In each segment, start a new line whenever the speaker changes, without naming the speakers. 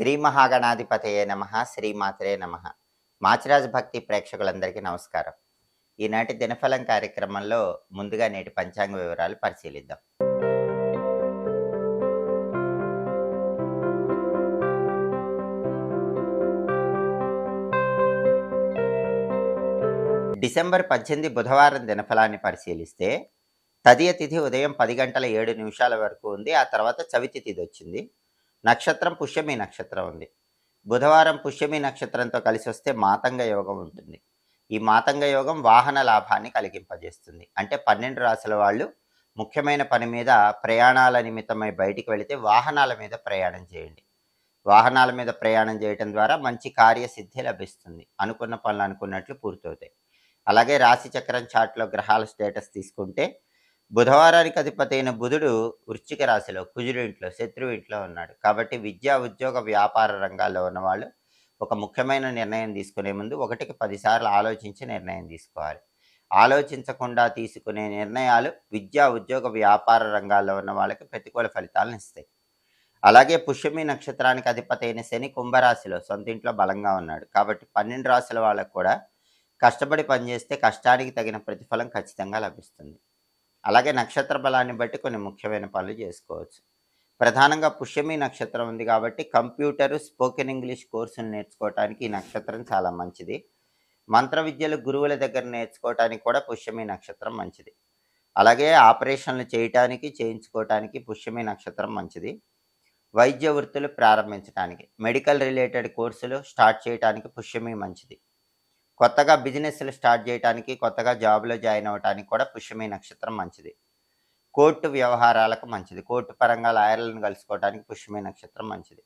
శ్రీ మహాగణాధిపతయే నమః. శ్రీమాత్రే నమః. మాచిరాజు భక్తి ప్రేక్షకులందరికీ నమస్కారం. ఈనాటి దినఫలం కార్యక్రమంలో ముందుగా నేటి పంచాంగ వివరాలు పరిశీలిద్దాం. డిసెంబర్ 18 బుధవారం దినఫలాన్ని పరిశీలిస్తే తదియ తిథి ఉదయం 10 గంటల 7 నిమిషాల వరకు ఉంది. ఆ తర్వాత చవితి తిథి వచ్చింది. నక్షత్రం పుష్యమి నక్షత్రం ఉంది. బుధవారం పుష్యమి నక్షత్రంతో కలిసి వస్తే మాతంగ యోగం ఉంటుంది. ఈ మాతంగ యోగం వాహన లాభాన్ని కలిగింపజేస్తుంది. అంటే 12 రాశుల వాళ్ళు ముఖ్యమైన పని మీద ప్రయాణాల నిమిత్తమై బయటికి వెళితే వాహనాల మీద ప్రయాణం చేయండి. వాహనాల మీద ప్రయాణం చేయటం ద్వారా మంచి కార్యసిద్ధి లభిస్తుంది. అనుకున్న పనులు అనుకున్నట్లు పూర్తవుతాయి. అలాగే రాశి చక్రం చార్ట్లో గ్రహాల స్టేటస్ తీసుకుంటే బుధవారానికి అధిపతి అయిన బుధుడు వృశ్చిక రాశిలో కుజుడు ఇంట్లో శత్రువు ఇంట్లో ఉన్నాడు. కాబట్టి విద్యా ఉద్యోగ వ్యాపార రంగాల్లో ఉన్నవాళ్ళు ఒక ముఖ్యమైన నిర్ణయం తీసుకునే ముందు 1కి 10 సార్లు ఆలోచించి నిర్ణయం తీసుకోవాలి. ఆలోచించకుండా తీసుకునే నిర్ణయాలు విద్యా ఉద్యోగ వ్యాపార రంగాల్లో ఉన్న వాళ్ళకి ప్రతికూల ఫలితాలను ఇస్తాయి. అలాగే పుష్యమి నక్షత్రానికి అధిపతి అయిన శని కుంభరాశిలో సొంత ఇంట్లో బలంగా ఉన్నాడు. కాబట్టి 12 రాశుల వాళ్ళకు కూడా కష్టపడి పనిచేస్తే కష్టానికి తగిన ప్రతిఫలం ఖచ్చితంగా లభిస్తుంది. అలాగే నక్షత్ర బలాన్ని బట్టి కొన్ని ముఖ్యమైన పనులు చేసుకోవచ్చు. ప్రధానంగా పుష్యమి నక్షత్రం ఉంది కాబట్టి కంప్యూటరు, స్పోకెన్ ఇంగ్లీష్ కోర్సులు నేర్చుకోవటానికి ఈ నక్షత్రం చాలా మంచిది. మంత్ర విద్యలు గురువుల దగ్గర నేర్చుకోవటానికి కూడా పుష్యమి నక్షత్రం మంచిది. అలాగే ఆపరేషన్లు చేయటానికి చేయించుకోవటానికి పుష్యమి నక్షత్రం మంచిది. వైద్య వృత్తులు ప్రారంభించడానికి, మెడికల్ రిలేటెడ్ కోర్సులు స్టార్ట్ చేయడానికి పుష్యమి మంచిది. కొత్తగా బిజినెస్లు స్టార్ట్ చేయడానికి, కొత్తగా జాబ్లో జాయిన్ అవ్వడానికి కూడా పుష్యమి నక్షత్రం మంచిది. కోర్టు వ్యవహారాలకు మంచిది. కోర్టు పరంగా లాయర్లను కలుసుకోవడానికి పుష్యమి నక్షత్రం మంచిది.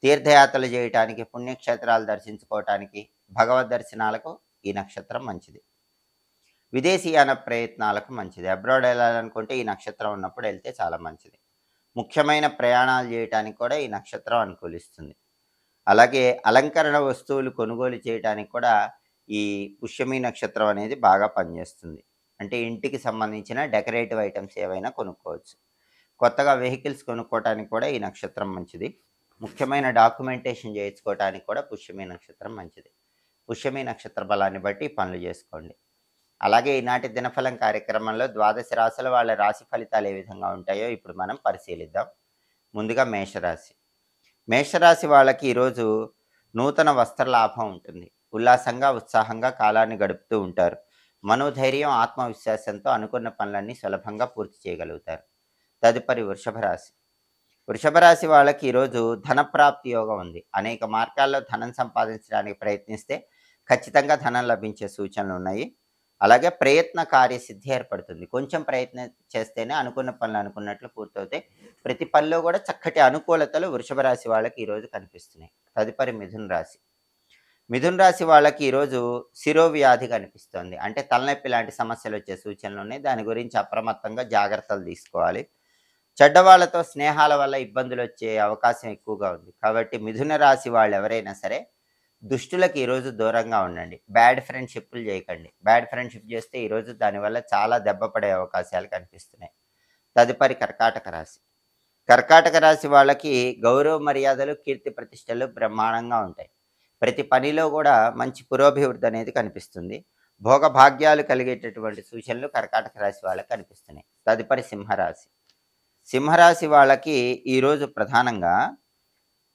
తీర్థయాత్రలు చేయటానికి, పుణ్యక్షేత్రాలు దర్శించుకోవటానికి, భగవద్ దర్శనాలకు ఈ నక్షత్రం మంచిది. విదేశీయాన ప్రయత్నాలకు మంచిది. అబ్రాడ్ వెళ్ళాలనుకుంటే ఈ నక్షత్రం ఉన్నప్పుడు వెళ్తే చాలా మంచిది. ముఖ్యమైన ప్రయాణాలు చేయటానికి కూడా ఈ నక్షత్రం అనుకూలిస్తుంది. అలాగే అలంకరణ వస్తువులు కొనుగోలు చేయడానికి కూడా ఈ పుష్యమి నక్షత్రం అనేది బాగా పనిచేస్తుంది. అంటే ఇంటికి సంబంధించిన డెకరేటివ్ ఐటమ్స్ ఏవైనా కొనుక్కోవచ్చు. కొత్తగా వెహికల్స్ కొనుక్కోవటానికి కూడా ఈ నక్షత్రం మంచిది. ముఖ్యమైన డాక్యుమెంటేషన్ చేయించుకోవటానికి కూడా పుష్యమి నక్షత్రం మంచిది. పుష్యమి నక్షత్ర బలాన్ని బట్టి పనులు చేసుకోండి. అలాగే ఈనాటి దినఫలం కార్యక్రమంలో 12 రాశుల వాళ్ళ రాశి ఫలితాలు ఏ విధంగా ఉంటాయో ఇప్పుడు మనం పరిశీలిద్దాం. ముందుగా మేషరాశి. మేషరాశి వాళ్ళకి ఈరోజు నూతన వస్త్ర లాభం ఉంటుంది. ఉల్లాసంగా ఉత్సాహంగా కాలాన్ని గడుపుతూ ఉంటారు. మనోధైర్యం ఆత్మవిశ్వాసంతో అనుకున్న పనులన్నీ సులభంగా పూర్తి చేయగలుగుతారు. తదుపరి వృషభ రాశి. వృషభ రాశి వాళ్ళకి ఈరోజు ధనప్రాప్తి యోగం ఉంది. అనేక మార్గాల్లో ధనం సంపాదించడానికి ప్రయత్నిస్తే ఖచ్చితంగా ధనం లభించే సూచనలు ఉన్నాయి. అలాగే ప్రయత్న కార్యసిద్ధి ఏర్పడుతుంది. కొంచెం ప్రయత్నం చేస్తేనే అనుకున్న పనులు అనుకున్నట్లు పూర్తవుతాయి. ప్రతి పనిలో కూడా చక్కటి అనుకూలతలు వృషభ రాశి వాళ్ళకి ఈరోజు కనిపిస్తున్నాయి. తదుపరి మిథున రాశి. మిథున రాశి వాళ్ళకి ఈరోజు శిరోవ్యాధి కనిపిస్తుంది. అంటే తలనొప్పి లాంటి సమస్యలు వచ్చే సూచనలు ఉన్నాయి. దాని గురించి అప్రమత్తంగా జాగ్రత్తలు తీసుకోవాలి. చెడ్డవాళ్లతో స్నేహాల వల్ల ఇబ్బందులు వచ్చే అవకాశం ఎక్కువగా ఉంది. కాబట్టి మిథున రాశి వాళ్ళు ఎవరైనా సరే దుష్టులకు ఈరోజు దూరంగా ఉండండి. బ్యాడ్ ఫ్రెండ్షిప్లు చేయకండి. బ్యాడ్ ఫ్రెండ్షిప్ చేస్తే ఈరోజు దానివల్ల చాలా దెబ్బ పడే అవకాశాలు కనిపిస్తున్నాయి. తదుపరి కర్కాటక రాశి. కర్కాటక రాశి వాళ్ళకి గౌరవ మర్యాదలు, కీర్తి ప్రతిష్టలు బ్రహ్మాండంగా ఉంటాయి. ప్రతి పనిలో కూడా మంచి పురోభివృద్ధి అనేది కనిపిస్తుంది. భోగభాగ్యాలు కలిగేటటువంటి సూచనలు కర్కాటక రాశి వాళ్ళకి కనిపిస్తున్నాయి. తదుపరి సింహరాశి. సింహరాశి వాళ్ళకి ఈరోజు ప్రధానంగా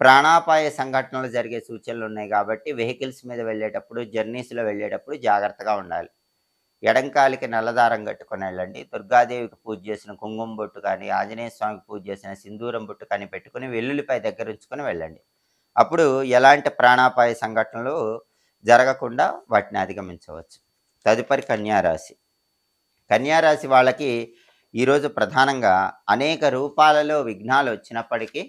ప్రాణాపాయ సంఘటనలు జరిగే సూచనలు ఉన్నాయి. కాబట్టి వెహికల్స్ మీద వెళ్ళేటప్పుడు, జర్నీస్లో వెళ్ళేటప్పుడు జాగ్రత్తగా ఉండాలి. ఎడంకాలికి నల్లదారం కట్టుకొని వెళ్ళండి. దుర్గాదేవికి పూజ చేసిన కుంకుమ బొట్టు కానీ, ఆంజనేయ స్వామికి పూజ చేసిన సింధూరం బొట్టు కానీ పెట్టుకుని వెల్లుల్లిపై దగ్గర ఉంచుకొని వెళ్ళండి. అప్పుడు ఎలాంటి ప్రాణాపాయ సంఘటనలు జరగకుండా వాటిని అధిగమించవచ్చు. తదుపరి కన్యారాశి. కన్యారాశి వాళ్ళకి ఈరోజు ప్రధానంగా అనేక రూపాలలో విఘ్నాలు వచ్చినప్పటికీ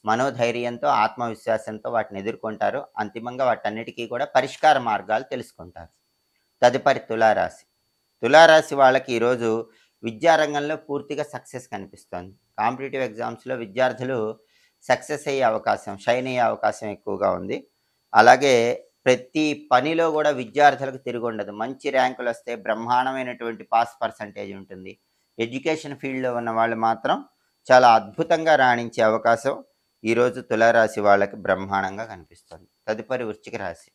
మనోధైర్యంతో ఆత్మవిశ్వాసంతో వాటిని ఎదుర్కొంటారు. అంతిమంగా వాటన్నిటికీ కూడా పరిష్కార మార్గాలు తెలుసుకుంటారు. తదుపరి తులారాశి. తులారాశి వాళ్ళకి ఈరోజు విద్యారంగంలో పూర్తిగా సక్సెస్ కనిపిస్తోంది. కాంపిటేటివ్ ఎగ్జామ్స్లో విద్యార్థులు సక్సెస్ అయ్యే అవకాశం, షైన్ అయ్యే అవకాశం ఎక్కువగా ఉంది. అలాగే ప్రతి పనిలో కూడా విద్యార్థులకు తిరుగుండదు. మంచి ర్యాంకులు వస్తే బ్రహ్మాండమైనటువంటి పాస్ పర్సంటేజ్ ఉంటుంది. ఎడ్యుకేషన్ ఫీల్డ్లో ఉన్న వాళ్ళు మాత్రం చాలా అద్భుతంగా రాణించే అవకాశం ఈరోజు తులారాశి వాళ్ళకి బ్రహ్మాండంగా కనిపిస్తుంది. తదుపరి వృశ్చిక రాశి.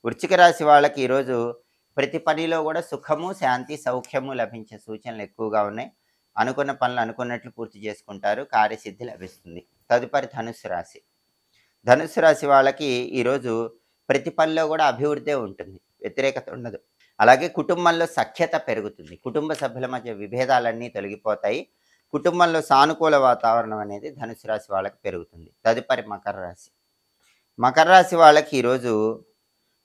వృశ్చిక రాశి వాళ్ళకి ఈరోజు ప్రతి పనిలో కూడా సుఖము, శాంతి, సౌఖ్యము లభించే సూచనలు ఎక్కువగా ఉన్నాయి. అనుకున్న పనులు అనుకున్నట్లు పూర్తి చేసుకుంటారు. కార్యసిద్ధి లభిస్తుంది. తదుపరి ధనుస్సు రాశి. ధనుస్సు రాశి వాళ్ళకి ఈరోజు ప్రతి పనిలో కూడా అభివృద్ధే ఉంటుంది. వ్యతిరేకత ఉండదు. అలాగే కుటుంబంలో సఖ్యత పెరుగుతుంది. కుటుంబ సభ్యుల మధ్య విభేదాలన్నీ తొలగిపోతాయి. కుటుంబంలో సానుకూల వాతావరణం అనేది ధనుసు రాశి వాళ్ళకి పెరుగుతుంది. తదుపరి మకర రాశి. మకర రాశి వాళ్ళకి ఈరోజు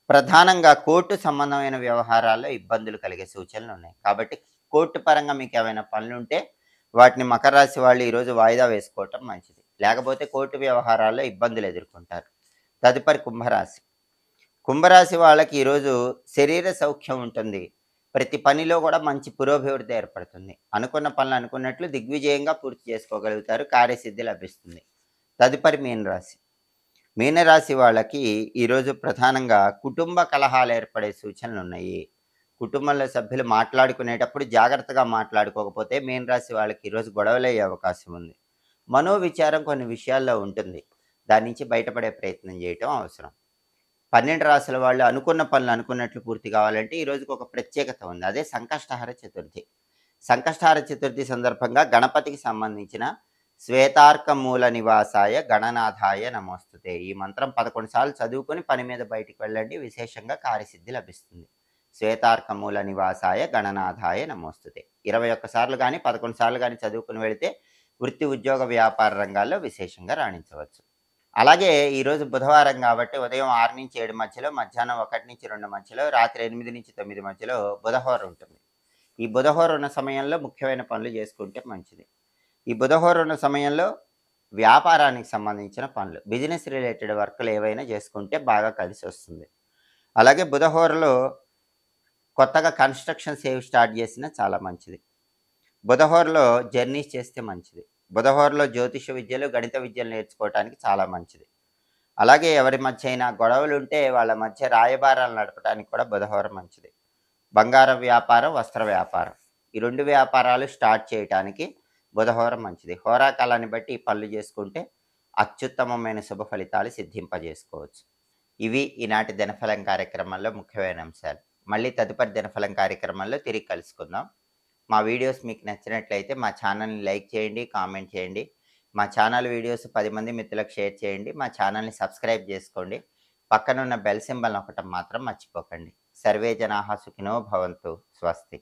ప్రధానంగా కోర్టు సంబంధమైన వ్యవహారాల్లో ఇబ్బందులు కలిగే సూచనలు ఉన్నాయి. కాబట్టి కోర్టు పరంగా మీకు ఏమైనా పనులుంటే వాటిని మకర రాశి వాళ్ళు ఈరోజు వాయిదా వేసుకోవటం మంచిది. లేకపోతే కోర్టు వ్యవహారాల్లో ఇబ్బందులు ఎదుర్కొంటారు. తదుపరి కుంభరాశి. కుంభరాశి వాళ్ళకి ఈరోజు శరీర సౌఖ్యం ఉంటుంది. ప్రతి పనిలో కూడా మంచి పురోభివృద్ధి ఏర్పడుతుంది. అనుకున్న పనులు అనుకున్నట్లు దిగ్విజయంగా పూర్తి చేసుకోగలుగుతారు. కార్యసిద్ధి లభిస్తుంది. తదుపరి మీనరాశి. మీనరాశి వాళ్ళకి ఈరోజు ప్రధానంగా కుటుంబ కలహాలు ఏర్పడే సూచనలు ఉన్నాయి. కుటుంబంలో సభ్యులు మాట్లాడుకునేటప్పుడు జాగ్రత్తగా మాట్లాడుకోకపోతే మీనరాశి వాళ్ళకి ఈరోజు గొడవలయ్యే అవకాశం ఉంది. మనోవిచారం కొన్ని విషయాల్లో ఉంటుంది. దాని నుంచి బయటపడే ప్రయత్నం చేయటం అవసరం. 12 రాశుల వాళ్ళు అనుకున్న పనులు అనుకున్నట్లు పూర్తి కావాలంటే ఈ రోజుకి ఒక ప్రత్యేకత ఉంది. అదే సంకష్టహర చతుర్థి. సంకష్టహర చతుర్థి సందర్భంగా గణపతికి సంబంధించిన శ్వేతార్క మూల నివాసాయ గణనాథాయ నమోస్తుతే ఈ మంత్రం 11 సార్లు చదువుకొని పని మీద బయటికి వెళ్ళండి. విశేషంగా కార్యసిద్ధి లభిస్తుంది. శ్వేతార్క మూల నివాసాయ గణనాథాయ నమోస్తుతే 21 సార్లు కానీ 11 సార్లు కానీ చదువుకుని వెళితే వృత్తి, ఉద్యోగ, వ్యాపార రంగాల్లో విశేషంగా రాణించవచ్చు. అలాగే ఈరోజు బుధవారం కాబట్టి ఉదయం 6 నుంచి 7 మధ్యలో, మధ్యాహ్నం 1 నుంచి 2 మధ్యలో, రాత్రి 8 నుంచి 9 మధ్యలో బుధహోర ఉంటుంది. ఈ బుధహోర ఉన్న సమయంలో ముఖ్యమైన పనులు చేసుకుంటే మంచిది. ఈ బుధహోర ఉన్న సమయంలో వ్యాపారానికి సంబంధించిన పనులు, బిజినెస్ రిలేటెడ్ వర్క్లు ఏవైనా చేసుకుంటే బాగా కలిసి వస్తుంది. అలాగే బుధహోరలో కొత్తగా కన్స్ట్రక్షన్స్ ఏవి స్టార్ట్ చేసినా చాలా మంచిది. బుధహోరలో జర్నీస్ చేస్తే మంచిది. బుధహోరలో జ్యోతిష విద్యలు, గణిత విద్యలు నేర్చుకోవడానికి చాలా మంచిది. అలాగే ఎవరి మధ్య అయినా గొడవలు ఉంటే వాళ్ళ మధ్య రాయబారాలు నడపడానికి కూడా బుధహోర మంచిది. బంగారం వ్యాపారం, వస్త్ర వ్యాపారం ఈ 2 వ్యాపారాలు స్టార్ట్ చేయడానికి బుధహోర మంచిది. హోరాకాలాన్ని బట్టి ఈ పనులు చేసుకుంటే అత్యుత్తమమైన శుభ ఫలితాలు సిద్ధింపజేసుకోవచ్చు. ఇవి ఈనాటి దినఫలం కార్యక్రమంలో ముఖ్యమైన అంశాలు. మళ్ళీ తదుపరి దినఫలం కార్యక్రమంలో తిరిగి కలుసుకుందాం. మా వీడియోస్ మీకు నచ్చినట్లయితే మా ఛానల్ని లైక్ చేయండి, కామెంట్ చేయండి. మా ఛానల్ వీడియోస్ 10 మంది మిత్రులకు షేర్ చేయండి. మా ఛానల్ని సబ్స్క్రైబ్ చేసుకోండి. పక్కనున్న బెల్ సింబల్ నొక్కటం మాత్రం మర్చిపోకండి. సర్వే జనాః సుఖినో భవంతు. స్వస్తి.